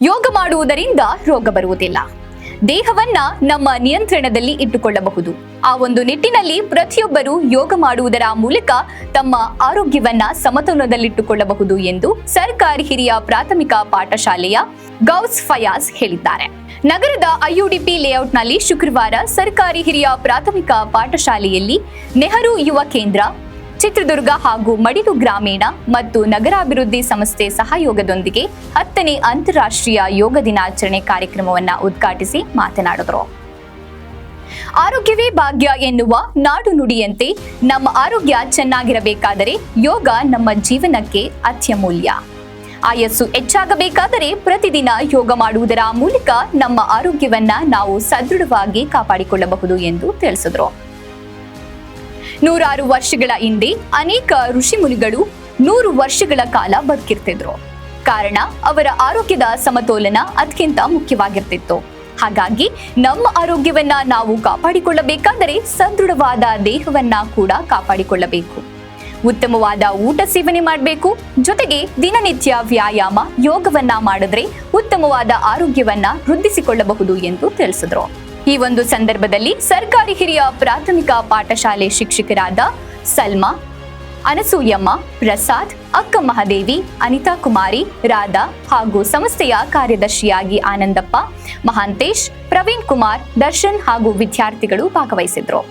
ಯೋಗ ಮಾಡುವುದರಿಂದ ರೋಗ ಬರುವುದಿಲ್ಲ. ದೇಹವನ್ನ ನಮ್ಮ ನಿಯಂತ್ರಣದಲ್ಲಿ ಇಟ್ಟುಕೊಳ್ಳಬಹುದು. ಆ ಒಂದು ನಿಟ್ಟಿನಲ್ಲಿ ಪ್ರತಿಯೊಬ್ಬರು ಯೋಗ ಮಾಡುವುದರ ಮೂಲಕ ತಮ್ಮ ಆರೋಗ್ಯವನ್ನ ಸಮತೋಲನದಲ್ಲಿಟ್ಟುಕೊಳ್ಳಬಹುದು ಎಂದು ಸರ್ಕಾರಿ ಹಿರಿಯ ಪ್ರಾಥಮಿಕ ಪಾಠಶಾಲೆಯ ಗೌಸ್ ಫಯಾಜ್ ಹೇಳಿದ್ದಾರೆ. ನಗರದ IUDP ಲೇಔಟ್ನಲ್ಲಿ ಶುಕ್ರವಾರ ಸರ್ಕಾರಿ ಹಿರಿಯ ಪ್ರಾಥಮಿಕ ಪಾಠಶಾಲೆಯಲ್ಲಿ ನೆಹರು ಯುವ ಕೇಂದ್ರ, ಚಿತ್ರದುರ್ಗ ಹಾಗೂ ಮಡಿಲು ಗ್ರಾಮೀಣ ಮತ್ತು ನಗರಾಭಿವೃದ್ಧಿ ಸಂಸ್ಥೆ ಸಹಯೋಗದೊಂದಿಗೆ 10ನೇ ಅಂತಾರಾಷ್ಟ್ರೀಯ ಯೋಗ ದಿನಾಚರಣೆ ಕಾರ್ಯಕ್ರಮವನ್ನು ಉದ್ಘಾಟಿಸಿ ಮಾತನಾಡಿದರು. ಆರೋಗ್ಯವೇ ಭಾಗ್ಯ ಎನ್ನುವ ನಾಡು ನುಡಿಯಂತೆ ನಮ್ಮ ಆರೋಗ್ಯ ಚೆನ್ನಾಗಿರಬೇಕಾದರೆ ಯೋಗ ನಮ್ಮ ಜೀವನಕ್ಕೆ ಅತ್ಯಮೂಲ್ಯ. ಆಯಸ್ಸು ಹೆಚ್ಚಾಗಬೇಕಾದರೆ ಪ್ರತಿದಿನ ಯೋಗ ಮಾಡುವುದರ ಮೂಲಕ ನಮ್ಮ ಆರೋಗ್ಯವನ್ನ ನಾವು ಸದೃಢವಾಗಿ ಕಾಪಾಡಿಕೊಳ್ಳಬಹುದು ಎಂದು ತಿಳಿಸಿದರು. 100 ವರ್ಷಗಳ ಹಿಂದೆ ಅನೇಕ ಋಷಿ ಮುನಿಗಳು 100 ವರ್ಷಗಳ ಕಾಲ ಬದುಕಿರ್ತಿದ್ರು. ಕಾರಣ ಅವರ ಆರೋಗ್ಯದ ಸಮತೋಲನ ಅತ್ಯಂತ ಮುಖ್ಯವಾಗಿರ್ತಿತ್ತು. ಹಾಗಾಗಿ ನಮ್ಮ ಆರೋಗ್ಯವನ್ನ ನಾವು ಕಾಪಾಡಿಕೊಳ್ಳಬೇಕಾದರೆ ಸದೃಢವಾದ ದೇಹವನ್ನ ಕೂಡ ಕಾಪಾಡಿಕೊಳ್ಳಬೇಕು. ಉತ್ತಮವಾದ ಊಟ ಸೇವನೆ ಮಾಡಬೇಕು. ಜೊತೆಗೆ ದಿನನಿತ್ಯ ವ್ಯಾಯಾಮ, ಯೋಗವನ್ನ ಮಾಡಿದ್ರೆ ಉತ್ತಮವಾದ ಆರೋಗ್ಯವನ್ನ ವೃದ್ಧಿಸಿಕೊಳ್ಳಬಹುದು ಎಂದು ತಿಳಿಸಿದ್ರು. ಈ ಒಂದು ಸಂದರ್ಭದಲ್ಲಿ ಸರ್ಕಾರಿ ಹಿರಿಯ ಪ್ರಾಥಮಿಕ ಪಾಠಶಾಲೆ ಶಿಕ್ಷಕರಾದ ಸಲ್ಮಾ, ಅನಸೂಯಮ್ಮ, ಪ್ರಸಾದ್, ಅಕ್ಕ ಮಹಾದೇವಿ, ಅನಿತಾ ಕುಮಾರಿ, ರಾಧಾ ಹಾಗೂ ಸಂಸ್ಥೆಯ ಕಾರ್ಯದರ್ಶಿಯಾಗಿ ಆನಂದಪ್ಪ, ಮಹಾಂತೇಶ್, ಪ್ರವೀಣ್ ಕುಮಾರ್, ದರ್ಶನ್ ಹಾಗೂ ವಿದ್ಯಾರ್ಥಿಗಳು ಭಾಗವಹಿಸಿದ್ರು.